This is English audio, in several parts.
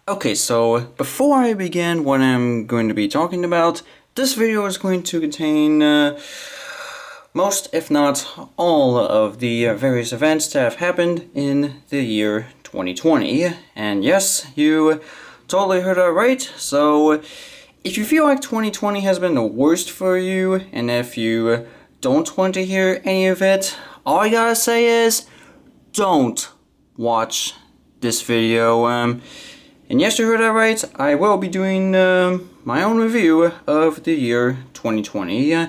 Okay, so before I begin what I'm going to be talking about, this video is going to contain most, if not all, of the various events that have happened in the year 2020. And yes, you totally heard that right. So if you feel like 2020 has been the worst for you, and if you don't want to hear any of it, all I gotta say is don't watch this video. And yes, you heard that right. I will be doing my own review of the year 2020,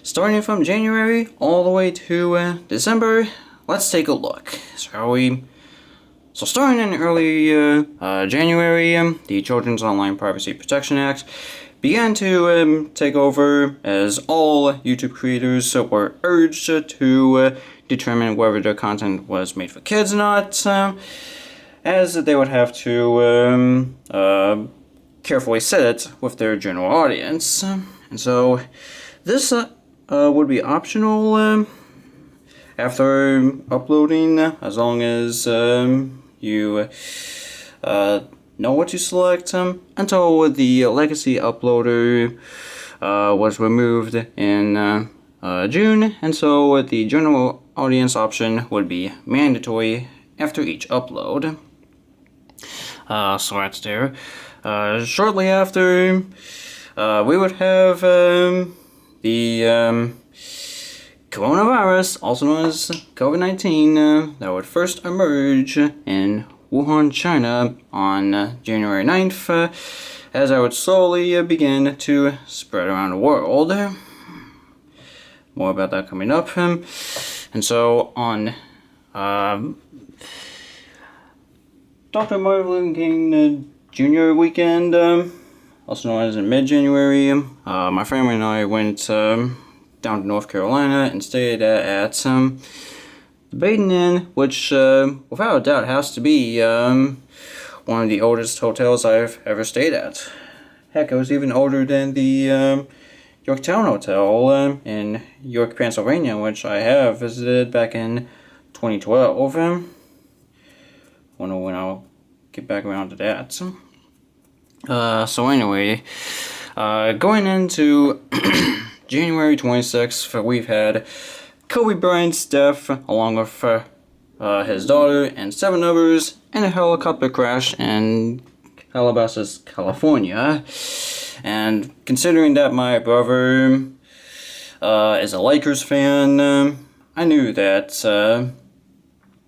starting from January all the way to December. Let's take a look, shall we? So starting in early January, the Children's Online Privacy Protection Act began to take over as all YouTube creators were urged to determine whether their content was made for kids or not, as they would have to carefully set it with their general audience. And so this would be optional after uploading, as long as you know what you select, until the legacy uploader was removed in June, and so the general audience option would be mandatory after each upload. So that's there. Shortly after, we would have the coronavirus, also known as COVID-19, that would first emerge in Wuhan, China on January 9th, as I would slowly begin to spread around the world. More about that coming up. And so on Dr. Martin Luther King Jr. weekend, also known as in mid-January, my family and I went down to North Carolina and stayed at the Baden Inn, which without a doubt has to be one of the oldest hotels I've ever stayed at. Heck, it was even older than the Yorktown Hotel in York, Pennsylvania, which I have visited back in 2012. Wonder when I'll get back around to that. So anyway, going into January 26th, we've had Kobe Bryant's death, along with his daughter and 7 others, in a helicopter crash in Calabasas, California. And considering that my brother is a Lakers fan, I knew that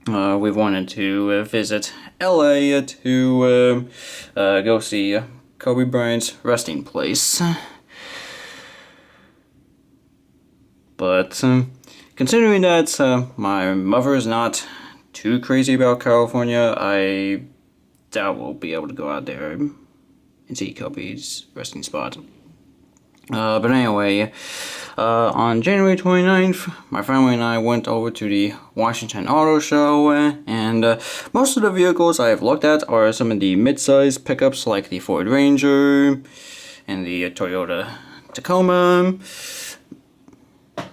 we wanted to visit LA to go see Kobe Bryant's resting place. But considering that my mother is not too crazy about California, I doubt we'll be able to go out there and see Kobe's resting spot. But anyway, on January 29th, my family and I went over to the Washington Auto Show, and most of the vehicles I have looked at are some of the mid-size pickups like the Ford Ranger and the Toyota Tacoma.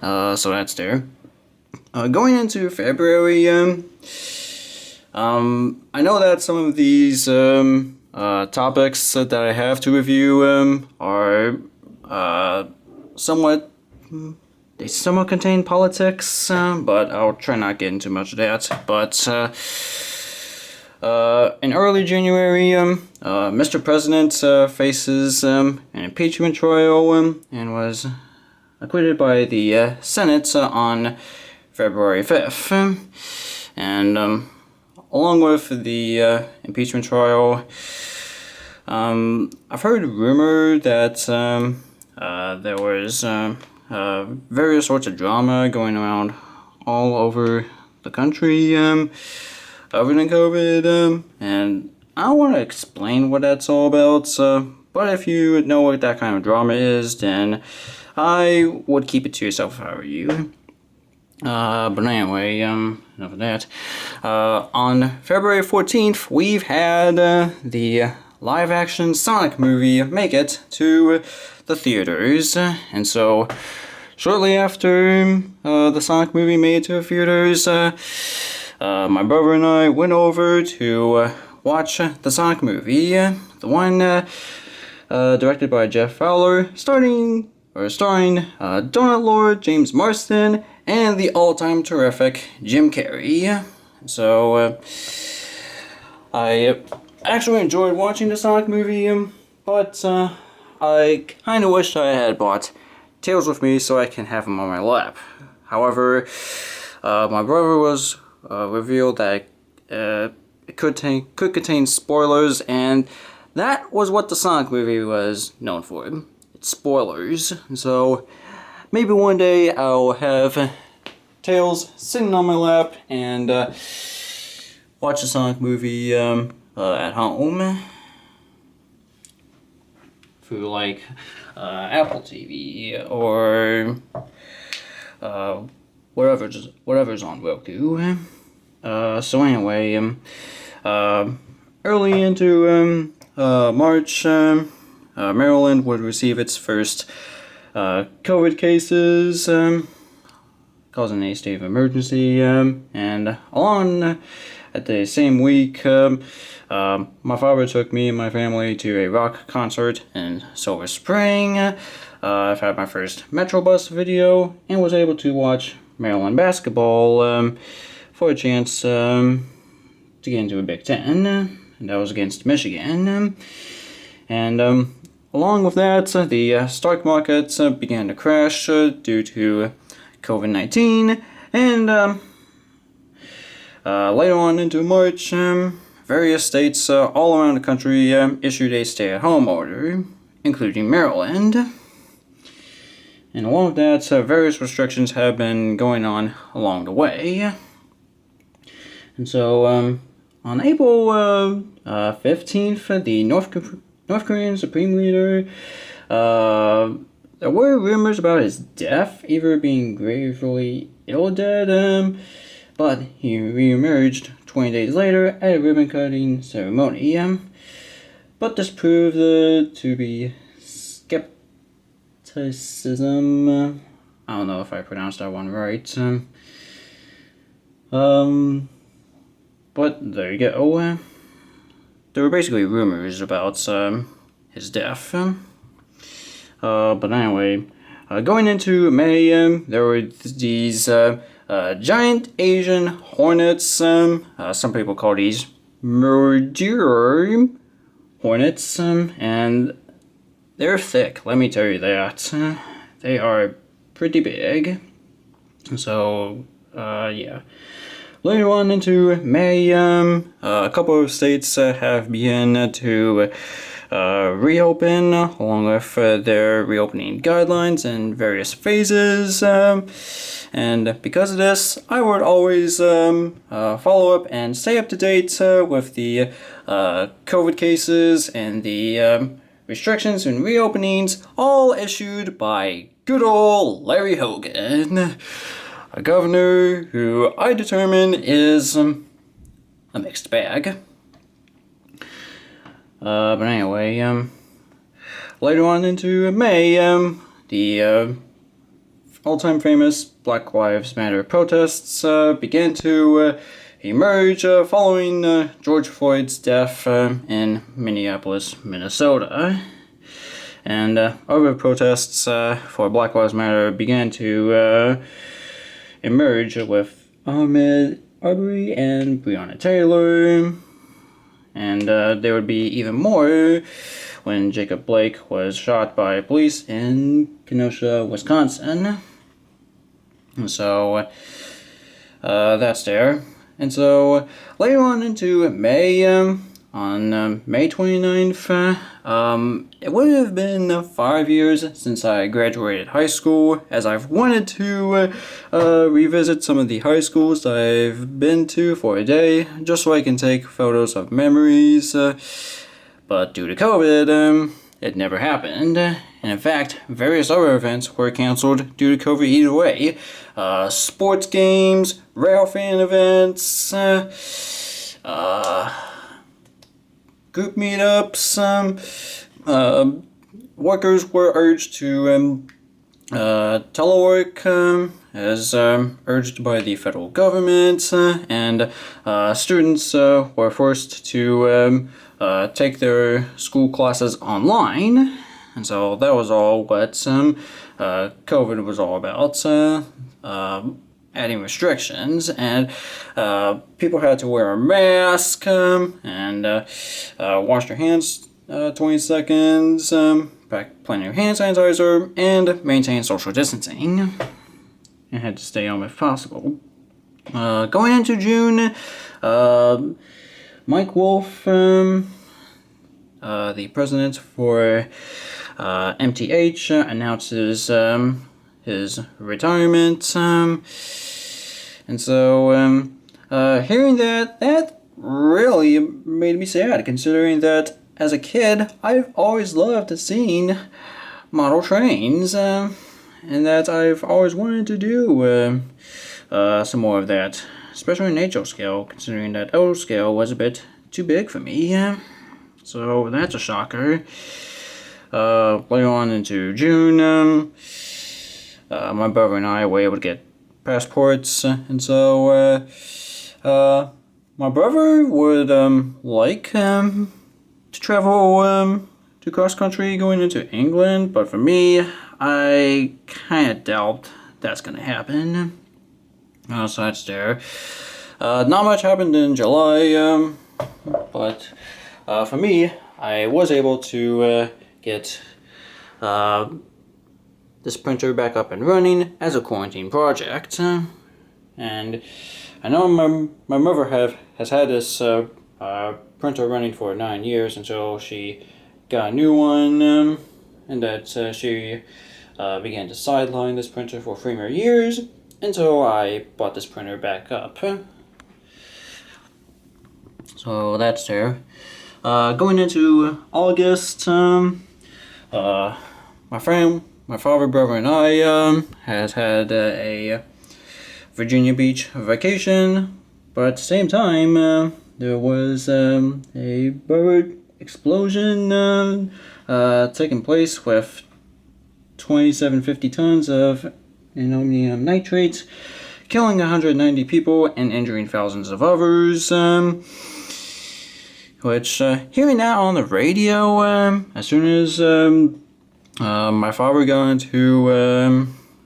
So that's there. Going into February, I know that some of these topics that I have to review are somewhat contain politics, but I'll try not get into much of that. But in early January, Mr. President faces an impeachment trial and was acquitted by the Senate on February 5th. And along with the impeachment trial, I've heard rumor that there was various sorts of drama going around all over the country other than COVID, and I don't want to explain what that's all about, but if you know what that kind of drama is, then I would keep it to yourself if I were you. But anyway, enough of that. On February 14th, we've had the live-action Sonic movie make it to the theaters, and so shortly after the Sonic movie made it to the theaters, my brother and I went over to watch the Sonic movie, the one directed by Jeff Fowler, starring Donut Lord, James Marsden, and the all-time terrific Jim Carrey. So, I actually enjoyed watching the Sonic movie, but I kind of wish I had bought Tails with me so I can have him on my lap. However, my brother was revealed that it could contain spoilers, and that was what the Sonic movie was known for. It's spoilers. So maybe one day I'll have Tails sitting on my lap and watch the Sonic movie at home through like Apple TV or whatever's on Roku. So anyway, early into March, Maryland would receive its first COVID cases, causing a state of emergency, and along at the same week, my father took me and my family to a rock concert in Silver Spring. I've had my first Metrobus video and was able to watch Maryland basketball for a chance to get into a Big Ten, and that was against Michigan. And along with that, the stock market began to crash due to COVID-19, and later on into March, various states all around the country issued a stay-at-home order, including Maryland. And along with that, various restrictions have been going on along the way. And so, on April 15th, the North Korean Supreme Leader, there were rumors about his death, either being gravely ill dead, but he re-emerged 20 days later at a ribbon-cutting ceremony. But this proved to be skepticism. I don't know if I pronounced that one right. But there you go. There were basically rumors about his death. But anyway, going into May, there were these giant Asian hornets. Some people call these murder hornets, and they're thick, let me tell you that. They are pretty big. So, yeah. Later on into May, a couple of states have begun to reopen, along with their reopening guidelines in various phases. And because of this, I would always follow up and stay up to date with the COVID cases and the restrictions and reopenings, all issued by good old Larry Hogan, a governor who I determine is a mixed bag. But anyway, later on into May, the all-time famous Black Lives Matter protests began to emerge following George Floyd's death in Minneapolis, Minnesota. And other protests for Black Lives Matter began to emerge with Ahmaud Arbery and Breonna Taylor. And there would be even more when Jacob Blake was shot by police in Kenosha, Wisconsin. And so, that's there. And so, later on into May, on May 29th, it would have been 5 years since I graduated high school, as I've wanted to revisit some of the high schools that I've been to for a day, just so I can take photos of memories, but due to COVID, it never happened. And in fact, various other events were canceled due to COVID either way. Sports games, rail fan events, group meetups, workers were urged to telework as urged by the federal government, and students were forced to take their school classes online. And so that was all what COVID was all about. Adding restrictions, and people had to wear a mask and wash their hands 20 seconds, pack plenty of hand sanitizer, and maintain social distancing. And had to stay home if possible. Going into June, Mike Wolf, the president for MTH, announces his retirement, and so hearing that really made me sad, considering that as a kid I've always loved seeing model trains, and that I've always wanted to do some more of that, especially in HO scale, considering that O scale was a bit too big for me. So that's a shocker. Later on into June, my brother and I were able to get passports, and so my brother would like to travel to cross country going into England, but for me, I kind of doubt that's gonna happen. So that's there. Not much happened in July, but for me, I was able to get this printer back up and running as a quarantine project, and I know my mother has had this printer running for 9 years until she got a new one, and that she began to sideline this printer for 3 more years until I bought this printer back up. So that's there. Going into August, my father, brother, and I has had a Virginia Beach vacation, but at the same time, there was a bird explosion taking place with 2750 tons of ammonium nitrate, killing 190 people and injuring thousands of others. Which, hearing that on the radio, as soon as my father got into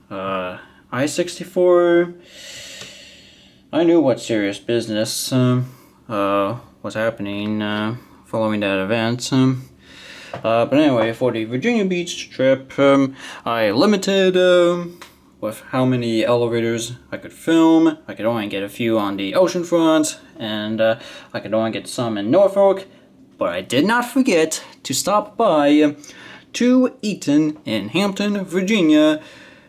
I-64, I knew what serious business was happening following that event. But anyway, for the Virginia Beach trip, I limited with how many elevators I could film. I could only get a few on the ocean front, and I could only get some in Norfolk, but I did not forget to stop by to Eaton in Hampton, Virginia,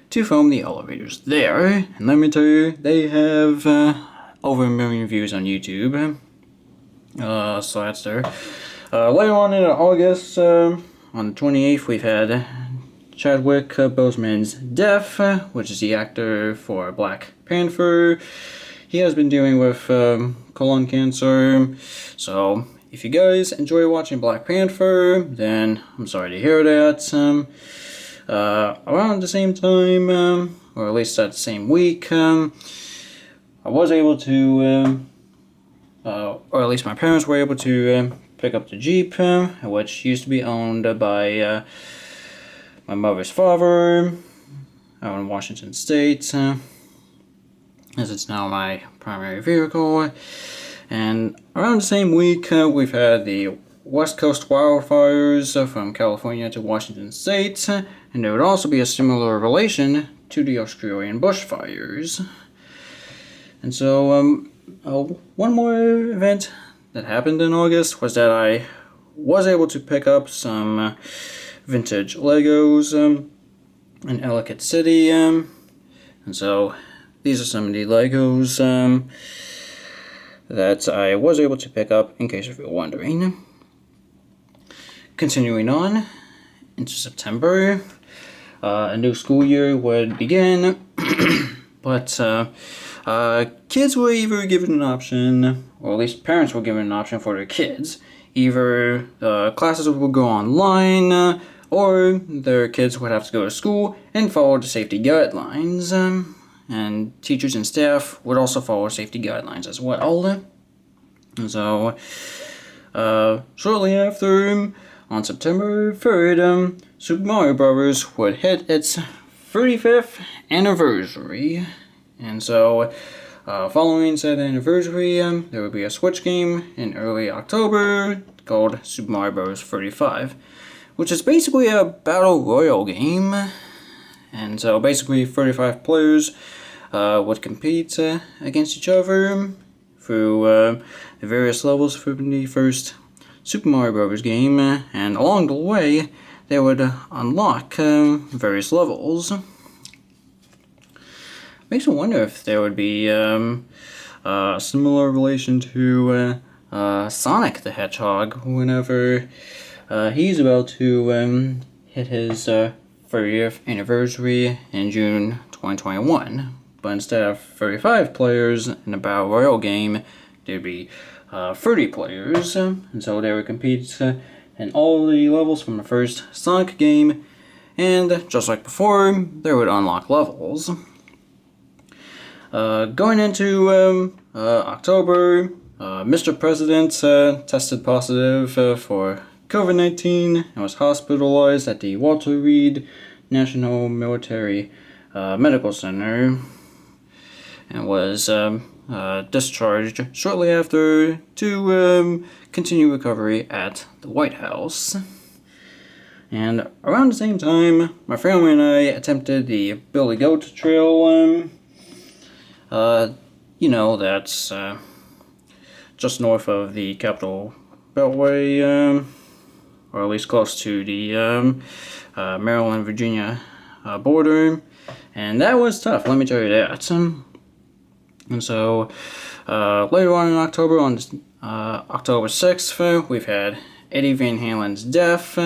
to film the elevators there. And let me tell you, they have over 1 million views on YouTube. So that's there. Later on in August, on the 28th, we've had Chadwick Boseman's death, which is the actor for Black Panther. He has been dealing with colon cancer, so if you guys enjoy watching Black Panther, then I'm sorry to hear that. Around the same time, or at least at the same week, I was able to, or at least my parents were able to pick up the Jeep, which used to be owned by my mother's father out in Washington State, as it's now my primary vehicle. And around the same week, we've had the West Coast wildfires from California to Washington State, and there would also be a similar relation to the Australian bushfires. And so, one more event that happened in August was that I was able to pick up some vintage Legos in Ellicott City, and so these are some of the Legos that I was able to pick up, in case if you're wondering. Continuing on into September, a new school year would begin, but kids were either given an option, or at least parents were given an option for their kids. Either classes would go online, or their kids would have to go to school and follow the safety guidelines. and teachers and staff would also follow safety guidelines as well. And so, shortly after, on September 3rd, Super Mario Bros. Would hit its 35th anniversary. And so, following said anniversary, there would be a Switch game in early October called Super Mario Bros. 35, which is basically a battle royale game. And so basically 35 players would compete against each other through the various levels from the first Super Mario Bros. Game, and along the way they would unlock various levels. Makes me wonder if there would be a similar relation to Sonic the Hedgehog whenever he's about to hit his 30th anniversary in June 2021. But instead of 35 players in a Battle Royale game, there'd be 30 players, and so they would compete in all the levels from the first Sonic game, and just like before, they would unlock levels. Going into October, Mr. President tested positive for COVID-19 and was hospitalized at the Walter Reed National Military Medical Center, and was discharged shortly after to continue recovery at the White House. And around the same time, my family and I attempted the Billy Goat Trail. That's just north of the Capitol Beltway, or at least close to the Maryland-Virginia border. And that was tough, let me tell you that. And so, later on in October, on October 6th, we've had Eddie Van Halen's death,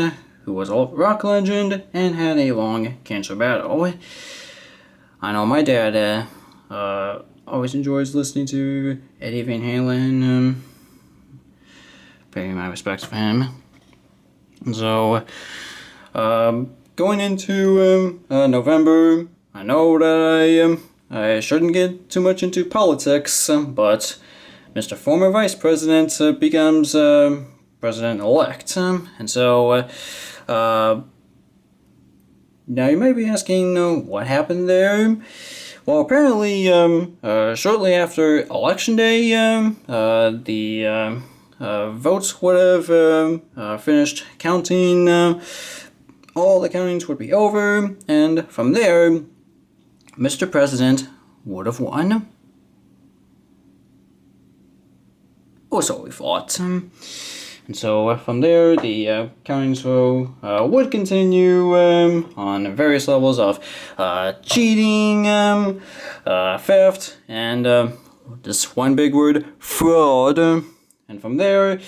who was a rock legend and had a long cancer battle. I know my dad always enjoys listening to Eddie Van Halen. Paying my respects for him. And so, going into November, I know that I shouldn't get too much into politics, but Mr. Former Vice President becomes President-elect. And so, now you might be asking what happened there. Well, apparently, shortly after Election Day, the votes would have finished counting. All the countings would be over, and from there, Mr. President would have won. Or so we thought. And so from there, the countings would continue on various levels of cheating, theft, and this one big word, fraud. And from there,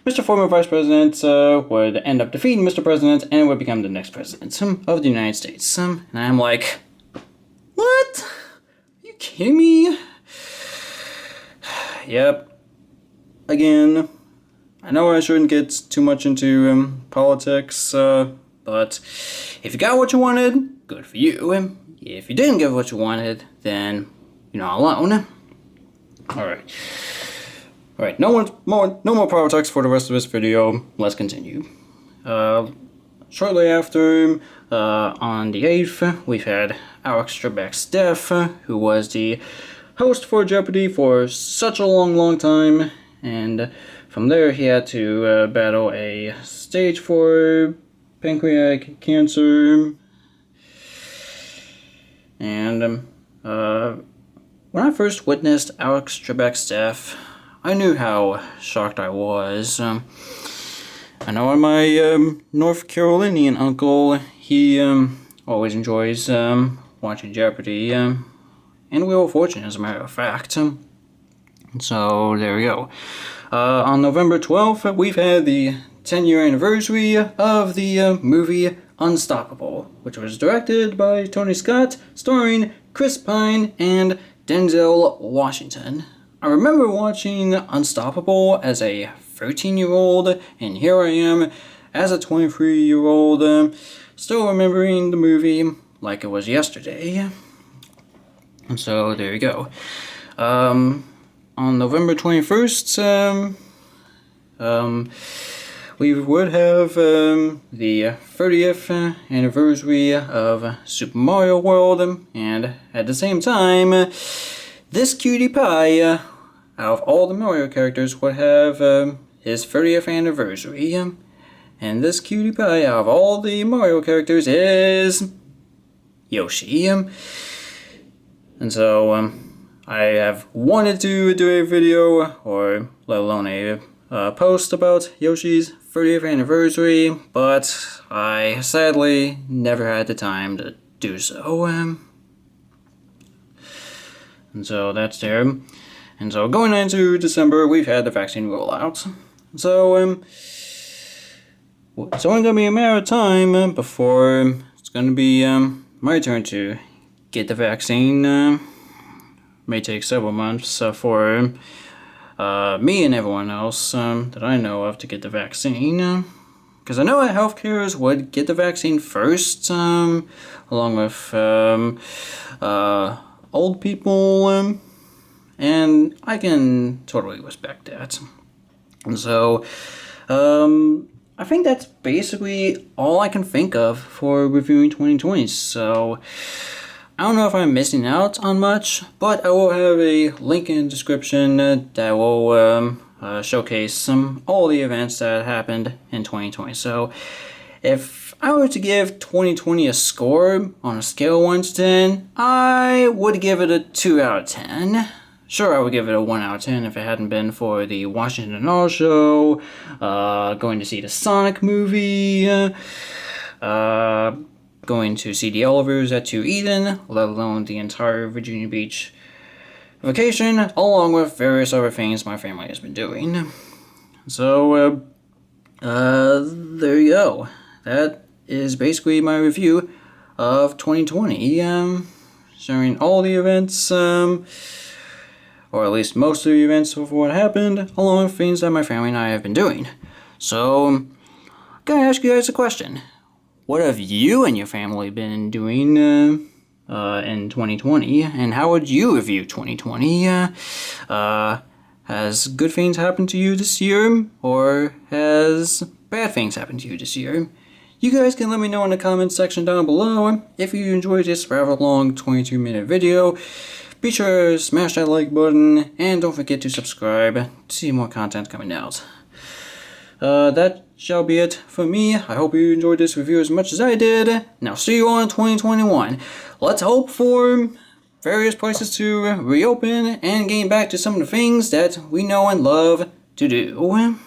Mr. Former Vice President would end up defeating Mr. President and would become the next president of the United States. And I'm like, what? Are you kidding me? Yep. Again, I know I shouldn't get too much into politics, but if you got what you wanted, good for you. If you didn't get what you wanted, then you're not alone. Alright, no more politics for the rest of this video. Let's continue. Shortly after, on the 8th, we've had Alex Trebek's death, who was the host for Jeopardy for such a long time, and from there he had to battle a stage 4 pancreatic cancer. And when I first witnessed Alex Trebek's death, I knew how shocked I was. I know my North Carolinian uncle, he always enjoys watching Jeopardy, and we were fortunate, as a matter of fact. So there we go. On November 12th, we've had the 10-year anniversary of the movie Unstoppable, which was directed by Tony Scott, starring Chris Pine and Denzel Washington. I remember watching Unstoppable as a 13-year-old, and here I am as a 23-year-old, still remembering the movie like it was yesterday. And so there you go. On November 21st, we would have the 30th anniversary of Super Mario World, and at the same time, this cutie pie, out of all the Mario characters, would have his 30th anniversary. And this cutie pie, out of all the Mario characters, is Yoshi. And so, I have wanted to do a video, or let alone a post about Yoshi's 30th anniversary, but I sadly never had the time to do so. And so that's there. And so going into December, we've had the vaccine rollout. So it's only gonna be a matter of time before it's gonna be my turn to get the vaccine. May take several months for me and everyone else that I know of to get the vaccine. Because I know that healthcareers would get the vaccine first, along with old people, and I can totally respect that. And so, I think that's basically all I can think of for reviewing 2020. So, I don't know if I'm missing out on much, but I will have a link in the description that will showcase all the events that happened in 2020. So, if I were to give 2020 a score on a scale of 1 to 10, I would give it a 2 out of 10. Sure, I would give it a 1 out of 10 if it hadn't been for the Washington All Show, going to see the Sonic movie, going to see the Olivers at 2 Eden, let alone the entire Virginia Beach vacation, along with various other things my family has been doing. So, there you go. That is basically my review of 2020, showing all the events, or at least most of the events of what happened, along with things that my family and I have been doing. So, I'm gonna ask you guys a question. What have you and your family been doing in 2020, and how would you review 2020? Has good things happened to you this year, or has bad things happened to you this year? You guys can let me know in the comments section down below. If you enjoyed this rather long 22-minute video, be sure to smash that like button, and don't forget to subscribe to see more content coming out. That shall be it for me. I hope you enjoyed this review as much as I did. Now see you all in 2021. Let's hope for various places to reopen and getting back to some of the things that we know and love to do.